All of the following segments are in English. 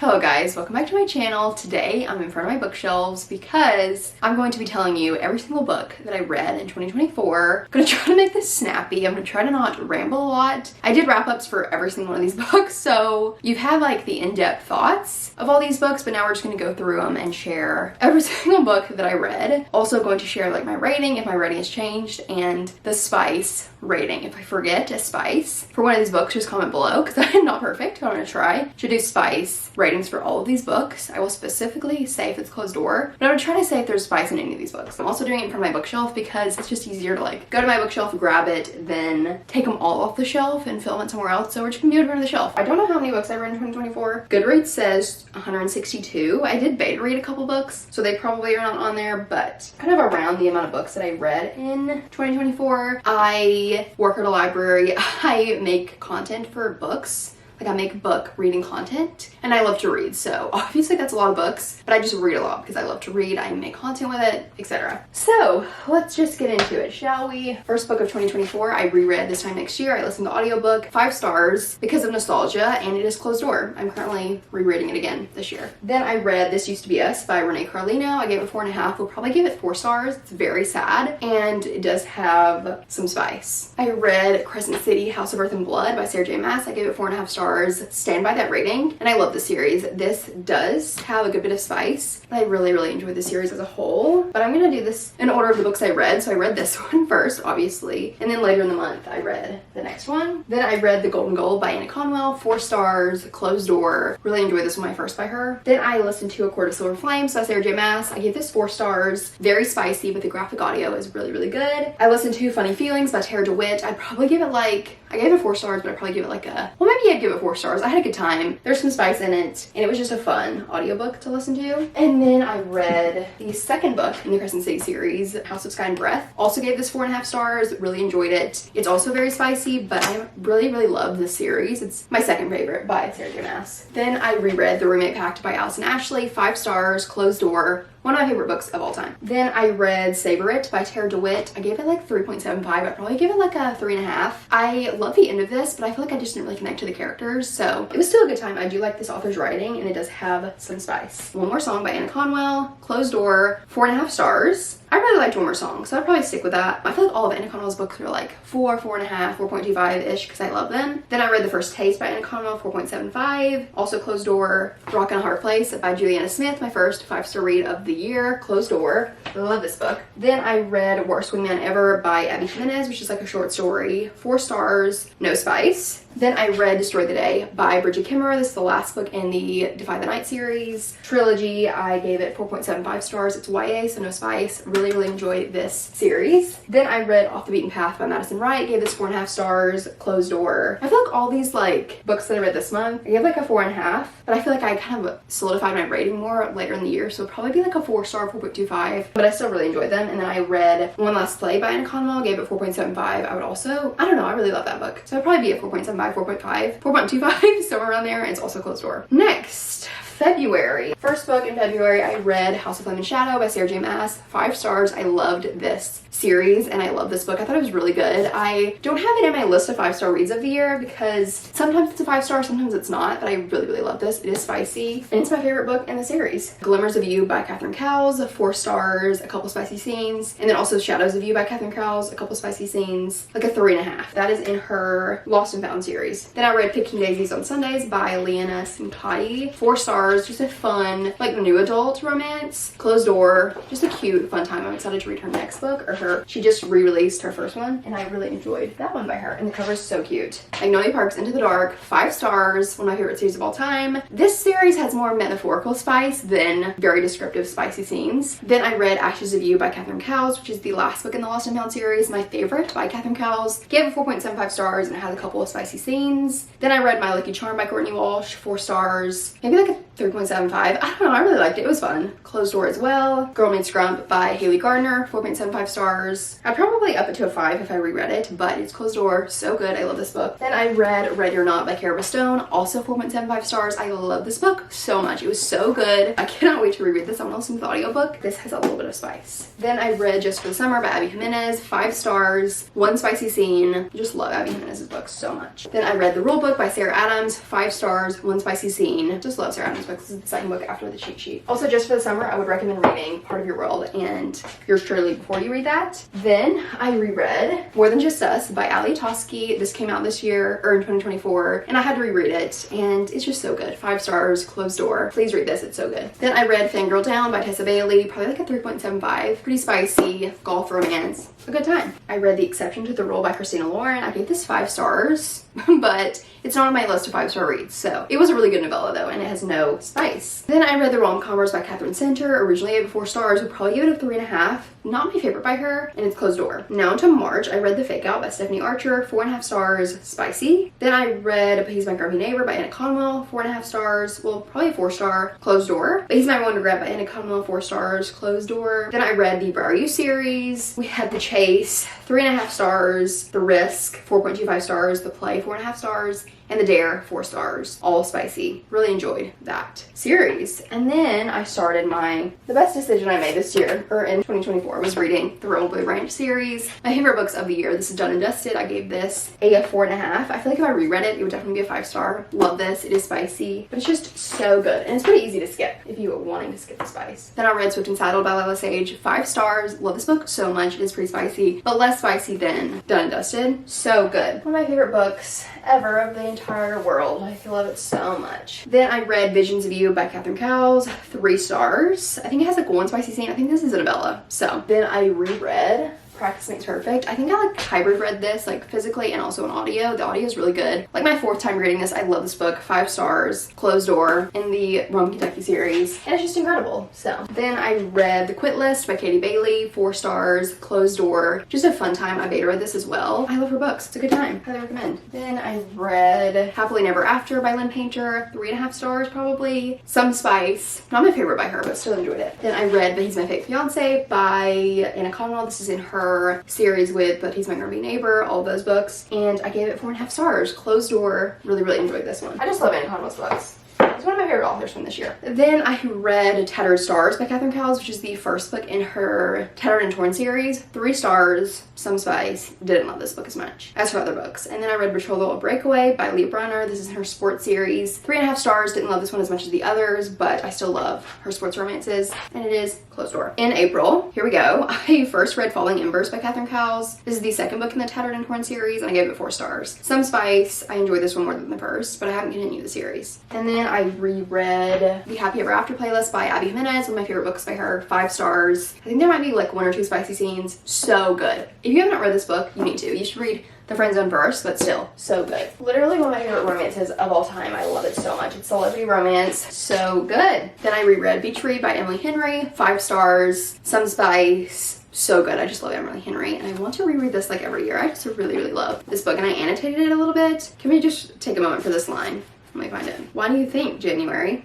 Hello guys, welcome back to my channel. Today I'm in front of my bookshelves because I'm going to be telling you every single book that I read in 2024. I'm gonna try to make this snappy. I'm gonna try to not ramble a lot. I did wrap-ups for every single one of these books, so you've had like the in-depth thoughts of all these books, but now we're just gonna go through them and share every single book that I read. Also going to share like my rating, if my rating has changed, and the spice rating. If I forget a spice for one of these books, just comment below because I'm not perfect, but I'm gonna try to do spice ratings for all of these books. I will specifically say if it's closed door, but I'm gonna try to say if there's spice in any of these books. I'm also doing it in front of my bookshelf because it's just easier to like go to my bookshelf, grab it, then take them all off the shelf and film it somewhere else. So we're just gonna do it in front of the shelf. I don't know how many books I read in 2024. Goodreads says 162. I did beta read a couple books, so they probably are not on there, but kind of around the amount of books that I read in 2024. I work at a library. I make content for books. Like I make book reading content and I love to read. So obviously that's a lot of books, but I just read a lot because I love to read. I make content with it, etc. So let's just get into it, shall we? First book of 2024, I reread this time next year. I listened to the audiobook, 5 stars because of nostalgia, and it is closed door. I'm currently rereading it again this year. Then I read This Used to Be Us by Renee Carlino. I gave it 4.5. We'll probably give it 4 stars. It's very sad and it does have some spice. I read Crescent City, House of Earth and Blood by Sarah J. Maas. I gave it 4.5 stars. Stand by that rating, and I love the series. This does have a good bit of spice. I really enjoyed the series as a whole, but I'm gonna do this in order of the books I read. So I read this one first, obviously, and then later in the month I read the next one. Then I read The Golden Goal by Anna Conwell, 4 stars, closed door. Really enjoyed this one, my first by her. Then I listened to A Court of Silver Flames by Sarah J. Maas. I gave this 4 stars. Very spicy, but the graphic audio is really good. I listened to Funny Feelings by Tara DeWitt. I'd probably give it like, I gave it 4 stars, but I'd probably give it like a, well, maybe I'd give it 4 stars. I had a good time. There's some spice in it, and it was just a fun audiobook to listen to. And then I read the second book in the Crescent City series, House of Sky and Breath. Also gave this 4.5 stars. Really enjoyed it. It's also very spicy, but I really love this series. It's my second favorite by Sarah J. Maas. Then I reread The Roommate Pact by Allison Ashley, 5 stars, closed door. One of my favorite books of all time. Then I read Savor It by Tara DeWitt. I gave it like 3.75. I'd probably give it like a 3.5. I love the end of this, but I feel like I just didn't really connect to the characters, so it was still a good time. I do like this author's writing, and it does have some spice. One More Song by Anna Conwell, closed door, 4.5 stars. I really liked One More Song, so I'd probably stick with that. I feel like all of Anna Conwell's books are like 4, 4.5, 4.25-ish because I love them. Then I read The First Taste by Anna Conwell, 4.75. Also closed door, Rock and a Hard Place by Juliana Smith, my first 5-star read of the year, closed door. I love this book. Then I read Worst Wingman Ever by Abby Jimenez, which is like a short story, 4 stars, no spice. Then I read Destroy the Day by Bridget Kimmerer. This is the last book in the Defy the Night series trilogy. I gave it 4.75 stars. It's YA, so no spice. Really enjoyed this series. Then I read Off the Beaten Path by Madison Wright. Gave this 4.5 stars, closed door. I feel like all these like books that I read this month, I gave like a 4.5, but I feel like I kind of solidified my rating more later in the year, so it'd probably be like a 4-star, 4.25, but I still really enjoyed them. And then I read One Last Play by Anna Conwell. Gave it 4.75. I would also, I don't know, I really love that book, so I'd probably be a 4.75, 4.5, 4.25, somewhere around there. It's also closed door. Next, February. First book in February, I read House of Flame and Shadow by Sarah J. Maas, 5 stars. I loved this series and I love this book. I thought it was really good. I don't have it in my list of 5-star reads of the year because sometimes it's a 5-star, sometimes it's not, but I really love this. It is spicy and it's my favorite book in the series. Glimmers of You by Catherine Cowles, 4 stars, a couple spicy scenes. And then also Shadows of You by Catherine Cowles, a couple spicy scenes, like a 3.5. That is in her Lost and Found series. Then I read Picking Daisies on Sundays by Liana Simtai, 4 stars. Just a fun, like new adult romance, closed door, just a cute, fun time. I'm excited to read her next book, or she just re-released her first one, and I really enjoyed that one by her, and the cover is so cute. Magnolia Park's Into the Dark, 5 stars, one of my favorite series of all time. This series has more metaphorical spice than very descriptive spicy scenes. Then I read Ashes of You by Catherine Cowles, which is the last book in the Lost and Found series, my favorite by Catherine Cowles. Gave it 4.75 stars, and it has a couple of spicy scenes. Then I read My Lucky Charm by Courtney Walsh, 4 stars, maybe like a 3.75. I don't know, I really liked it. It was fun. Closed door as well. Girl Meets Grump by Haley Gardner, 4.75 stars. I'd probably up it to a 5 if I reread it, but it's closed door. So good. I love this book. Then I read Ready or Not by Kara Stone, also 4.75 stars. I love this book so much. It was so good. I cannot wait to reread this. I want to listen to the audiobook. This has a little bit of spice. Then I read Just for the Summer by Abby Jimenez, 5 stars, 1 spicy scene. I just love Abby Jimenez's books so much. Then I read The Rule Book by Sarah Adams, 5 stars, 1 spicy scene. Just love Sarah Adams' books. This is the second book after the cheat sheet. Also, just for the summer, I would recommend reading Part of Your World and Yours Truly before you read that. Then I reread More Than Just Us by Ali Toski. This came out this year, or in 2024, and I had to reread it, and it's just so good. 5 stars, closed door. Please read this, it's so good. Then I read Fangirl Down by Tessa Bailey, probably like a 3.75. Pretty spicy, golf romance, a good time. I read The Exception to the Rule by Christina Lauren. I gave this 5 stars, but it's not on my list of 5-star reads, so it was a really good novella though, and it has no spice. Then I read The Rom-Commers by Catherine Center. Originally I gave it 4 stars, would probably give it a 3.5. Not my favorite by her, and it's closed door. Now into March, I read The Fake Out by Stephanie Archer, 4.5 stars, spicy. Then I read But He's My Grumpy Neighbor by Anna Conwell, 4.5 stars, well, probably a 4-star, closed door. But He's My One Regret by Anna Conwell, 4 stars, closed door. Then I read the Briar You series. We had The Chase, 3.5 stars, The Risk, 4.25 stars, The Play, 4.5 stars, and The Dare, 4 stars, all spicy. Really enjoyed that series. And then I started the best decision I made this year, or in 2024, was reading the Rollerblade Ranch series. My favorite books of the year. This is Done and Dusted. I gave this a 4.5. I feel like if I reread it, it would definitely be a 5-star. Love this. It is spicy, but it's just so good. And it's pretty easy to skip if you are wanting to skip the spice. Then I read Swift and Saddled by Lila Sage, 5 stars. Love this book so much. It is pretty spicy, but less spicy than Done and Dusted. So good. One of my favorite books ever of the entire world. I love it so much. Then I read Visions of You by Catherine Cowles, 3 stars. I think it has like 1 spicy scene. I think this is a novella. So then I reread Practice Makes Perfect. I think I like hybrid read this like physically and also in audio. The audio is really good. Like my 4th time reading this. I love this book. 5 stars, closed door, in the Rome Kentucky series, and it's just incredible. So then I read The Quit List by Katie Bailey, 4 stars, closed door. Just a fun time. I beta read this as well. I love her books. It's a good time. Highly recommend. Then I read Happily Never After by Lynn Painter, 3.5 stars probably. Some spice. Not my favorite by her, but still enjoyed it. Then I read But He's My Fake Fiance by Anna Conwell. This is in her series with But He's My Grumpy Neighbor, all those books, and I gave it 4.5 stars, closed door. Really enjoyed this one. I just love Anna Conwell's books. It's one of my favorite authors from this year. Then I read Tattered Stars by Catherine Cowles, which is the first book in her Tattered and Torn series. 3 stars, some spice. Didn't love this book as much as her other books. And then I read Betrothal of Breakaway by Leah Brunner. This is in her sports series. 3.5 stars. Didn't love this one as much as the others, but I still love her sports romances. And it is closed door. In April, here we go, I first read Falling Embers by Catherine Cowles. This is the second book in the Tattered and Torn series, and I gave it 4 stars. Some spice. I enjoyed this one more than the first, but I haven't continued the series. And then I reread The Happy Ever After playlist by Abby Jimenez, one of my favorite books by her, 5 stars. I think there might be like 1 or 2 spicy scenes. So good. If you have not read this book, you need to. You should read The Friend Zone first, but still, so good. Literally one of my favorite romances of all time. I love it so much. It's celebrity romance. So good. Then I reread Beach Read by Emily Henry, 5 stars, some spice. So good. I just love Emily Henry, and I want to reread this like every year. I just really love this book, and I annotated it a little bit. Can we just take a moment for this line? Let me find it. Why do you think January?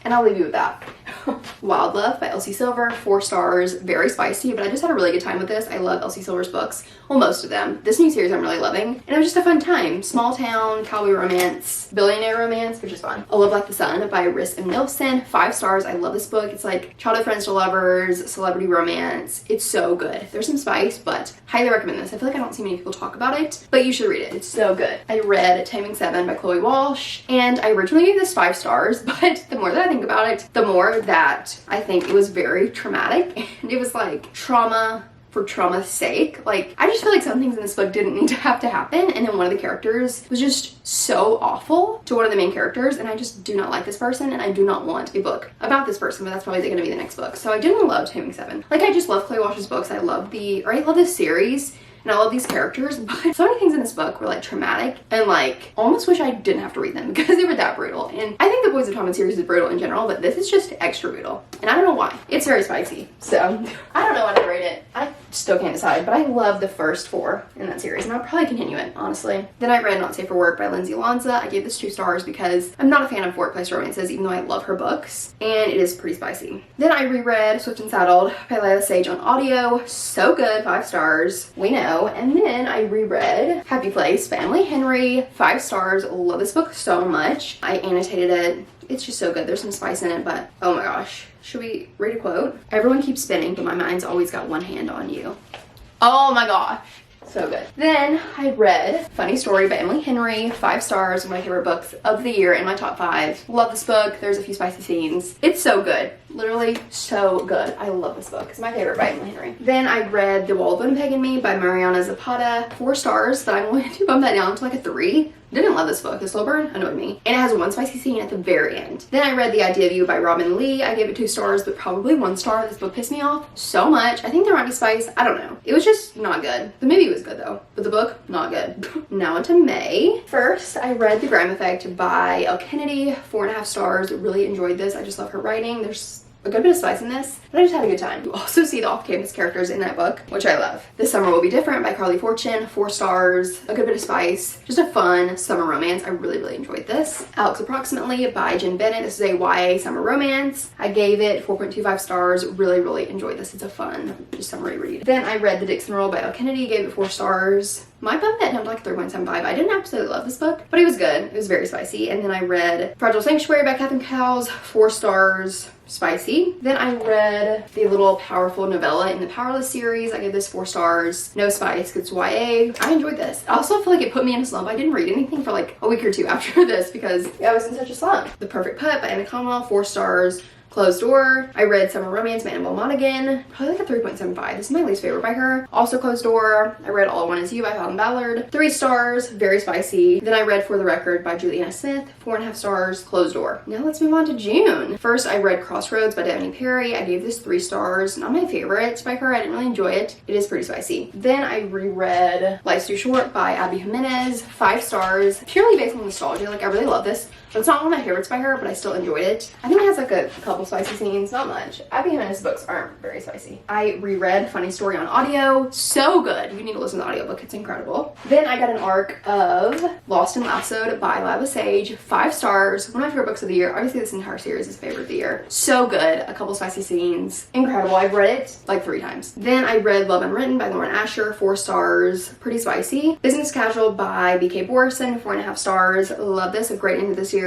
And I'll leave you with that. Wild Love by Elsie Silver, 4 stars, very spicy, but I just had a really good time with this. I love Elsie Silver's books, well, most of them. This new series I'm really loving, and it was just a fun time. Small town, cowboy romance, billionaire romance, which is fun. A Love Like the Sun by Riss M. Nilsson, 5 stars. I love this book. It's like childhood friends to lovers, celebrity romance. It's so good. There's some spice, but highly recommend this. I feel like I don't see many people talk about it, but you should read it. It's so good. I read Taming 7 by Chloe Walsh, and I originally gave this 5 stars, but the more that I think about it, the more that I think it was very traumatic, and it was like trauma for trauma's sake. Like, I just feel like some things in this book didn't need to have to happen, and then one of the characters was just so awful to one of the main characters, and I just do not like this person, and I do not want a book about this person, but that's probably gonna be the next book. So I didn't love Taming 7. Like, I just love Chloe Walsh's books. I love this series, and I love these characters, but so many things in this book were like traumatic, and like almost wish I didn't have to read them because they were that brutal. And I think the Boys of Tom series is brutal in general, but this is just extra brutal, and I don't know why. It's very spicy, so I don't know when to rate it. I still can't decide, but I love the first 4 in that series, and I'll probably continue it, honestly. Then I read Not Safe for Work by Lindsay Lanza. I gave this 2 stars because I'm not a fan of workplace romances, even though I love her books, and it is pretty spicy. Then I reread Swift and Saddled by Lila Sage on audio. So good, 5 stars. We know. And then I reread Happy Place by Emily Henry, 5 stars. Love this book so much. I annotated it. It's just so good. There's some spice in it, but oh my gosh. Should we read a quote? Everyone keeps spinning, but my mind's always got one hand on you. Oh my gosh. So good. Then I read Funny Story by Emily Henry, 5 stars, one of my favorite books of the year in my top 5. Love this book. There's a few spicy scenes. It's so good. Literally so good. I love this book. It's my favorite by Emily Henry. Then I read The Wall of Winnipeg and Me by Mariana Zapata, 4 stars, but I'm going to bump that down to like a 3. Didn't love this book. The slow burn annoyed me. And it has one spicy scene at the very end. Then I read The Idea of You by Robin Lee. I gave it 2 stars, but probably 1 star. This book pissed me off so much. I think there might be spice. I don't know. It was just not good. The movie was good though, but the book, not good. Now into May. First, I read The Grime Effect by Elle Kennedy, 4.5 stars. Really enjoyed this. I just love her writing. There's a good bit of spice in this, but I just had a good time. You also see the off-campus characters in that book, which I love. This Summer Will Be Different by Carly Fortune, 4 stars, a good bit of spice, just a fun summer romance. I really enjoyed this. Alex Approximately by Jen Bennett. This is a YA summer romance. I gave it 4.25 stars. Really enjoyed this. It's a fun, just summery read. Then I read The Dixon Roll by Elle Kennedy, gave it 4 stars. Might bump that down to like 3.75. I didn't absolutely love this book, but it was good. It was very spicy. And then I read Fragile Sanctuary by Catherine Cowles, 4 stars, spicy. Then I read the little powerful novella in the Powerless series. I gave this 4 stars, no spice, it's YA. I enjoyed this. I also feel like it put me in a slump. I didn't read anything for like a week or 2 after this because I was in such a slump. The Perfect Pup by Anna Conwell, 4 stars. Closed Door. I read Summer Romance by Annabelle Monaghan. Probably like a 3.75. This is my least favorite by her. Also Closed Door. I read All I Want Is You by Fallon Ballard. 3 stars. Very spicy. Then I read For the Record by Juliana Smith. 4.5 stars. Closed Door. Now let's move on to June. First, I read Crossroads by Daphne Perry. I gave this 3 stars. Not my favorite by her. I didn't really enjoy it. It is pretty spicy. Then I reread Life's Too Short by Abby Jimenez. 5 stars. Purely based on nostalgia. Like, I really love this. It's not one of my favorites by her, but I still enjoyed it. I think it has like a couple spicy scenes, not much. Abby Jimenez's books aren't very spicy. I reread Funny Story on audio. So good. You need to listen to the audiobook. It's incredible. Then I got an arc of Lost and Lassoed by Lila Sage. 5 stars. One of my favorite books of the year. Obviously, this entire series is favorite of the year. So good. A couple spicy scenes. Incredible. I've read it like 3 times. Then I read Love Unwritten by Lauren Asher. 4 stars. Pretty spicy. Business Casual by BK Borison. 4.5 stars. Love this. A great end of the series.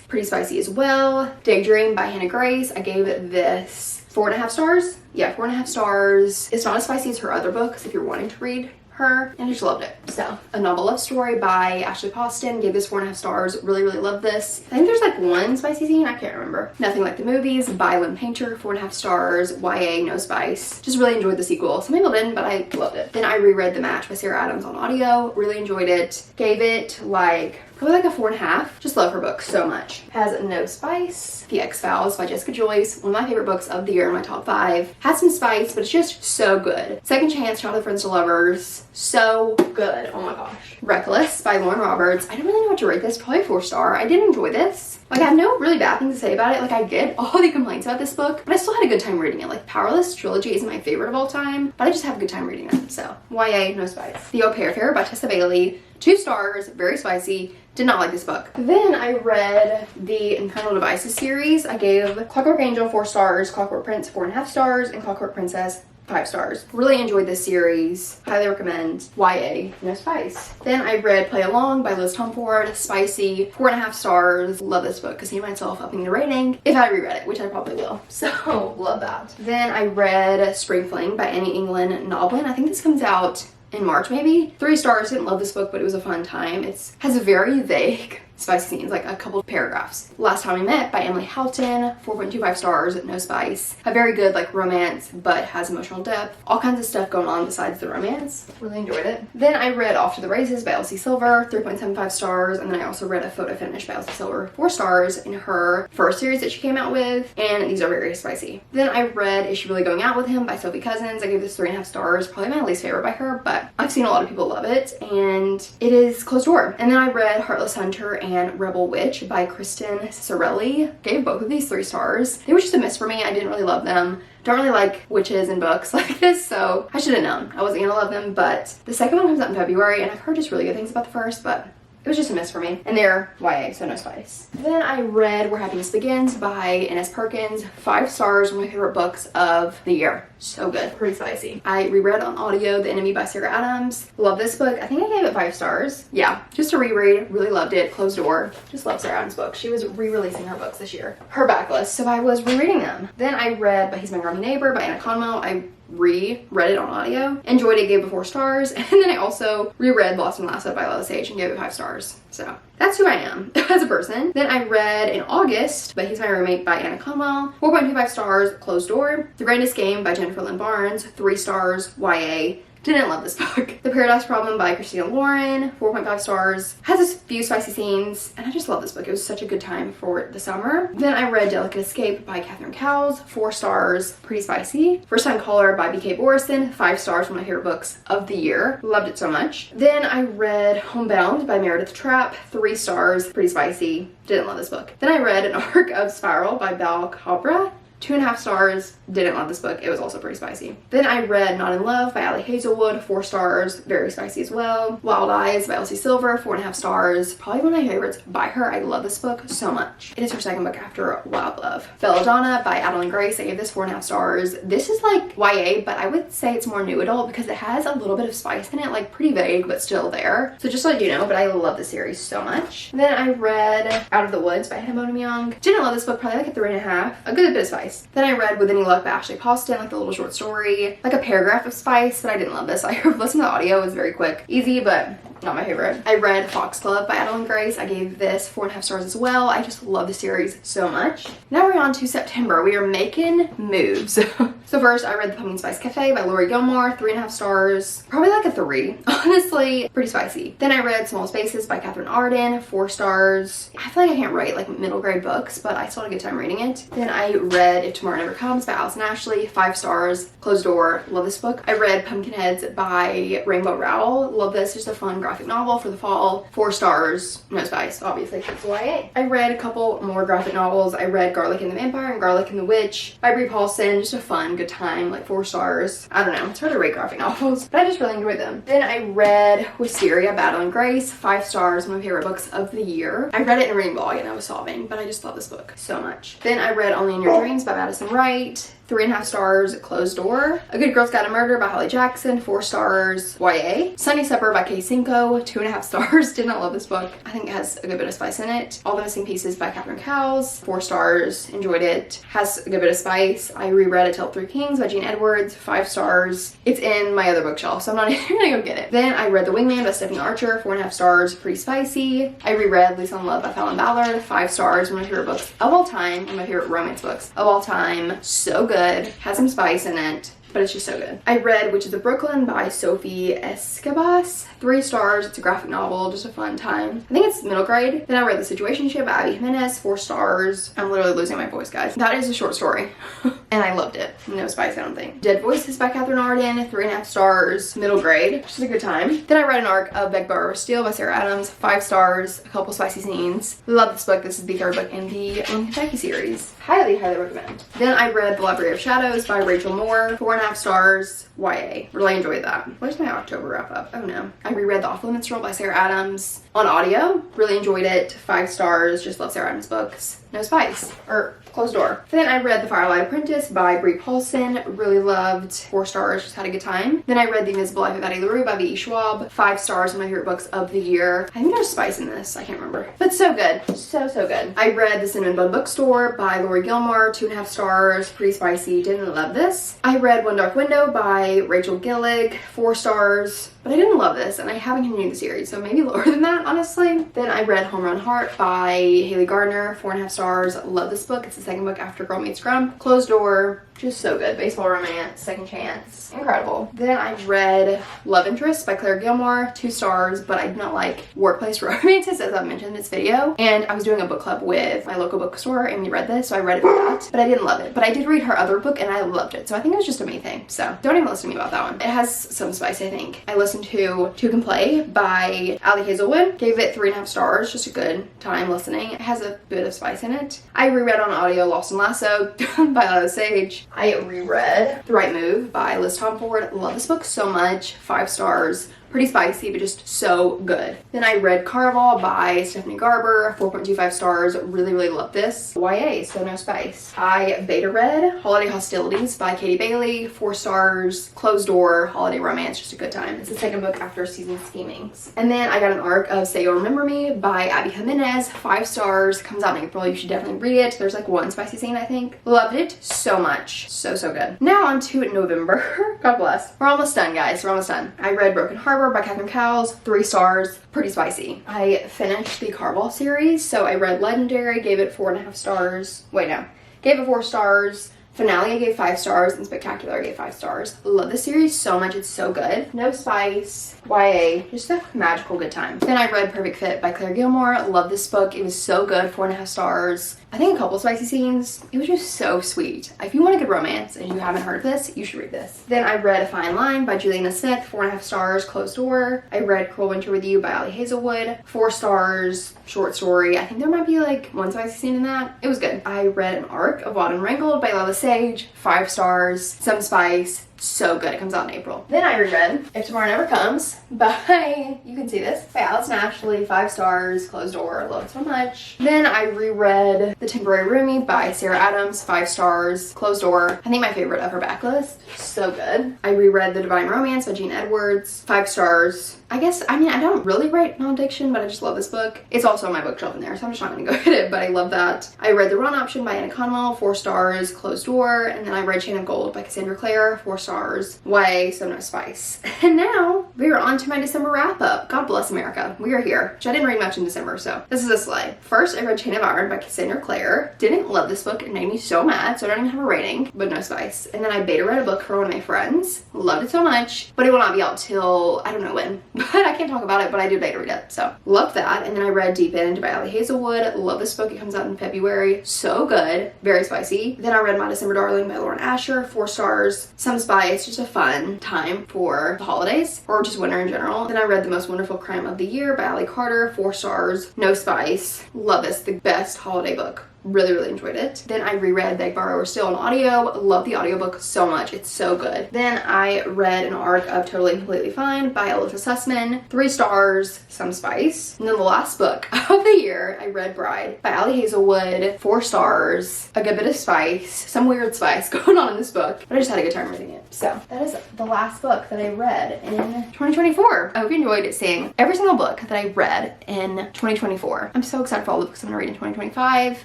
Pretty spicy as well. Daydream by Hannah Grace. I gave this 4.5 stars. Yeah, 4.5 stars. It's not as spicy as her other books if you're wanting to read her, and I just loved it. So, A Novel Love Story by Ashley Poston. Gave this 4.5 stars. Really loved this. I think there's like 1 spicy scene. I can't remember. Nothing Like the Movies by Lynn Painter. 4.5 stars. YA, no spice. Just really enjoyed the sequel. Some people didn't, but I loved it. Then I reread The Match by Sarah Adams on audio. Really enjoyed it. Gave it like probably like a 4.5. Just love her book so much. Has no spice. The X-Files by Jessica Joyce. One of my favorite books of the year in my top 5. Has some spice, but it's just so good. Second Chance, Childhood Friends to Lovers. So good. Oh my gosh. Reckless by Lauren Roberts. I don't really know what to rate this. Probably 4 star. I did enjoy this. Like, I have no really bad things to say about it. Like, I get all the complaints about this book, but I still had a good time reading it. Like, Powerless trilogy isn't my favorite of all time, but I just have a good time reading it. So, YA, no spice. The Au Pair Affair by Tessa Bailey. 2 stars. Very spicy. Did not like this book. Then I read the Infernal Devices series. I gave Clockwork Angel 4 stars, Clockwork Prince 4.5 stars, and Clockwork Princess 5 stars. Really enjoyed this series. Highly recommend. YA, no spice. Then I read Play Along by Liz Tomford. Spicy, 4.5 stars. Love this book. Could see myself upping the rating if I reread it, which I probably will. So, love that. Then I read Spring Fling by Annie England Noblin. I think this comes out in March maybe. 3 stars. Didn't love this book, but it was a fun time. It has a very vague spicy scenes, like a couple paragraphs. Last Time We Met by Emily Houghton. 4.25 stars, no spice. A very good like romance, but has emotional depth. All kinds of stuff going on besides the romance. Really enjoyed it. Then I read Off to the Races by Elsie Silver. 3.75 stars. And then I also read A Photo Finish by Elsie Silver. 4 stars in her first series that she came out with. And these are very spicy. Then I read Is She Really Going Out With Him by Sophie Cousins. I gave this 3.5 stars. Probably my least favorite by her, but I've seen a lot of people love it. And it is Closed Door. And then I read Heartless Hunter and Rebel Witch by Kristen Cicerelli. Gave both of these 3 stars. They were just a miss for me. I didn't really love them. Don't really like witches and books like this, so I should have known I wasn't gonna love them, but the second one comes out in February, and I've heard just really good things about the first, but it was just a miss for me. And they're YA, so no spice. Then I read Where Happiness Begins by Ines Perkins. 5 stars, one of my favorite books of the year. So good. Pretty spicy. I reread on audio The Enemy by Sarah Adams. Love this book. I think I gave it 5 stars. Yeah, just a reread. Really loved it. Closed Door. Just love Sarah Adams' books. She was re-releasing her books this year. Her backlist, so I was rereading them. Then I read But He's My Grubby Neighbor by Anna Conwell. I reread it on audio. Enjoyed it, gave it 4 stars. And then I also reread Lost in Lasso by Lois Sage and gave it 5 stars. So that's who I am as a person. Then I read in August, But He's My Roommate by Anna Conwell, 4.25 stars, Closed Door. The Grandest Game by Jennifer Lynn Barnes, 3 stars, YA. Didn't love this book. The Paradise Problem by Christina Lauren, 4.5 stars. Has a few spicy scenes, and I just love this book. It was such a good time for the summer. Then I read Delicate Escape by Catherine Cowles, 4 stars, pretty spicy. First Time Caller by B.K. Borison, 5 stars, one of my favorite books of the year. Loved it so much. Then I read Homebound by Meredith Trapp, 3 stars, pretty spicy. Didn't love this book. Then I read An Arc of Spiral by Bal Cabra, 2.5 stars. Didn't love this book. It was also pretty spicy. Then I read Not in Love by Ali Hazelwood, 4 stars, very spicy as well. Wild Eyes by Elsie Silver, 4.5 stars. Probably one of my favorites by her. I love this book so much. It is her second book after Wild Love. Belladonna by Adeline Grace. I gave this 4.5 stars. This is like YA, but I would say it's more new adult because it has a little bit of spice in it, like pretty vague, but still there. So just to let you know, but I love the series so much. Then I read Out of the Woods by Hannah Bonham Young. Didn't love this book, probably like a 3.5. A good bit of spice. Then I read With Any Luck by Ashley Poston, like the little short story, like a paragraph of spice, but I didn't love this. I listened to the audio, it was very quick, easy, but not my favorite. I read Foxglove by Adeline Grace. I gave this 4.5 stars as well. I just love the series so much. Now we're on to September. We are making moves. So first I read The Pumpkin Spice Cafe by Lori Gilmore, 3.5 stars. Probably like a 3. Honestly, pretty spicy. Then I read Small Spaces by Catherine Arden, 4 stars. I feel like I can't write like middle grade books, but I still had a good time reading it. Then I read If Tomorrow Never Comes by Allison Ashley, 5 stars. Closed Door. Love this book. I read Pumpkinheads by Rainbow Rowell. Love this. Just a fun graphic novel for the fall. 4 stars. No spice, obviously, it's YA. I read a couple more graphic novels. I read Garlic and the Vampire and Garlic and the Witch by Brie Paulson. Just a fun, good time, like 4 stars. I don't know, it's hard to rate graphic novels, but I just really enjoyed them. Then I read Wisteria by Adeline Grace, 5 stars, one of my favorite books of the year. I read it in a reading vlog and I was sobbing, but I just love this book so much. Then I read Only in Your Dreams by Madison Wright, 3.5 stars, Closed Door. A Good Girl's Guide to Murder by Holly Jackson, 4 stars, YA. Sunny Supper by Kay Cinco, 2.5 stars. Did not love this book. I think it has a good bit of spice in it. All the Missing Pieces by Catherine Cowles, 4 stars. Enjoyed it. Has a good bit of spice. I reread A Tale of Three Kings by Jean Edwards, 5 stars. It's in my other bookshelf, so I'm not even gonna go get it. Then I read The Wingman by Stephanie Archer, 4.5 stars, pretty spicy. I reread Lisa in Love by Fallon Ballard, 5 stars. One of my favorite books of all time. One of my favorite romance books of all time. So good. Has some spice in it, but it's just so good. I read Witches of Brooklyn by Sophie Escabas, 3 stars. It's a graphic novel, just a fun time. I think it's middle grade. Then I read The Situationship by Abby Jimenez, 4 stars. I'm literally losing my voice, guys. That is a short story, and I loved it. No spice, I don't think. Dead Voices by Catherine Arden, 3.5 stars, middle grade, just a good time. Then I read An Arc of Beck Bar Steel by Sarah Adams, 5 stars, a couple spicy scenes. Love this book. This is the 3rd book in the Kentucky series. Highly, highly recommend. Then I read The Library of Shadows by Rachel Moore, 4.5 stars, YA. Really enjoyed that. Where's my October wrap up? Oh no. I reread The Off Limits Rule by Sarah Adams on audio. Really enjoyed it. 5 stars. Just love Sarah Adams books. No spice. Or Closed Door. Then I read The Firelight Apprentice by Brie Paulson. Really loved. 4 stars. Just had a good time. Then I read The Invisible Life of Addie LaRue by V.E. Schwab. 5 stars. One of my favorite books of the year. I think there's spice in this. I can't remember. But so good. So good. I read The Cinnamon Bun Bookstore by Lori Gilmore. 2.5 stars. Pretty spicy. Didn't love this. I read One Dark Window by Rachel Gillig. 4 stars. But I didn't love this, and I haven't continued the series, so maybe lower than that, honestly. Then I read Home Run Heart by Haley Gardner, 4.5 stars. Love this book. It's the 2nd book after Girl Meets Scrum. Closed Door. Just so good. Baseball romance, second chance. Incredible. Then I read Love Interest by Claire Gilmore, 2 stars, but I do not like workplace romances, as I've mentioned in this video. And I was doing a book club with my local bookstore and we read this, so I read it for that, but I didn't love it. But I did read her other book and I loved it, so I think it was just a me thing. So don't even listen to me about that one. It has some spice, I think. I listened to Two Can Play by Ali Hazelwood. Gave it 3.5 stars, just a good time listening. It has a bit of spice in it. I reread on audio Lost in Lasso by Lois Sage. I reread The Right Move by Liz Tomford. Love this book so much. 5 stars. Pretty spicy, but just so good. Then I read Caraval by Stephanie Garber, 4.25 stars. Really, really love this. YA, so no spice. I beta read Holiday Hostilities by Katie Bailey, 4 stars. Closed Door, holiday romance, just a good time. It's the second book after Season Schemings. And then I got an arc of Say You'll Remember Me by Abby Jimenez, 5 stars. Comes out in April. You should definitely read it. There's like one spicy scene, I think. Loved it so much. So, so good. Now on to November. God bless. We're almost done, guys. We're almost done. I read Broken Harbor by Catherine Cowles, 3 stars. Pretty spicy. I finished the Caraval series, so I read Legendary, gave it 4.5 stars. Wait, no. Gave it 4 stars. Finale I gave 5 stars, and Spectacular I gave 5 stars. Love this series so much. It's so good. No spice. YA. Just a magical good time. Then I read Perfect Fit by Claire Gilmore. Love this book. It was so good. 4.5 stars. I think a couple spicy scenes. It was just so sweet. If you want a good romance and you haven't heard of this, you should read this. Then I read A Fine Line by Juliana Smith, 4.5 stars, Closed Door. I read Cruel Winter with You by Ali Hazelwood, 4 stars, short story. I think there might be like one spicy scene in that. It was good. I read an arc of Autumn Wrangled by Lila Sage, 5 stars, some spice. So good. It comes out in April. Then I reread If Tomorrow Never Comes by, you can see this, by Alice and Ashley, 5 stars, Closed Door, love it so much. Then I reread The Temporary Roomie by Sarah Adams, 5 stars, Closed Door. I think my favorite of her backlist. So good. I reread The Divine Romance by Jean Edwards, 5 stars. I don't really write nonfiction, but I just love this book. It's also on my bookshelf in there, so I'm just not gonna go get it, but I love that. I read The Wrong Option by Anna Conwell, 4 stars, Closed Door, and then I read Chain of Gold by Cassandra Clare, 4 stars, YA, so no spice. And now we are on to my December wrap up. God bless America. We are here. Which I didn't read much in December, so this is a sleigh. First, I read Chain of Iron by Cassandra Clare. Didn't love this book. It made me so mad, so I don't even have a rating, but no spice. And then I beta read a book for one of my friends. Loved it so much, but it will not be out till I don't know when. But I can't talk about it, but I did beta read it, so loved that. And then I read Deep End by Ali Hazelwood. Love this book. It comes out in February. So good. Very spicy. Then I read My December Darling by Lauren Asher, 4 stars. Some spice. Just a fun time for the holidays or just winter in general. Then I read The Most Wonderful Crime of the Year by Ali Carter, 4 stars. No spice. Love this. The best holiday book. Really, really enjoyed it. Then I reread Beg, Borrow, or Steal on audio. Love the audiobook so much. It's so good. Then I read an arc of Totally and Completely Fine by Alyssa Sussman. 3 stars, some spice. And then the last book of the year, I read Bride by Ali Hazelwood. 4 stars, a good bit of spice, some weird spice going on in this book, but I just had a good time reading it. So that is the last book that I read in 2024. I hope you enjoyed seeing every single book that I read in 2024. I'm so excited for all the books I'm gonna read in 2025.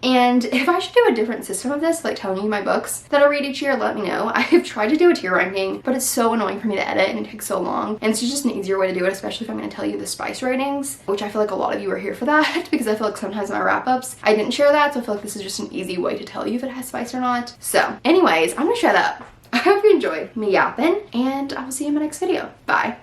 And if I should do a different system of this, like telling you my books that I read each year, let me know. I have tried to do a tier ranking, but it's so annoying for me to edit and it takes so long. And it's just an easier way to do it, especially if I'm going to tell you the spice ratings, which I feel like a lot of you are here for that because I feel like sometimes in my wrap-ups, I didn't share that. So I feel like this is just an easy way to tell you if it has spice or not. So anyways, I'm going to shut up. I hope you enjoyed me yapping and I will see you in my next video. Bye.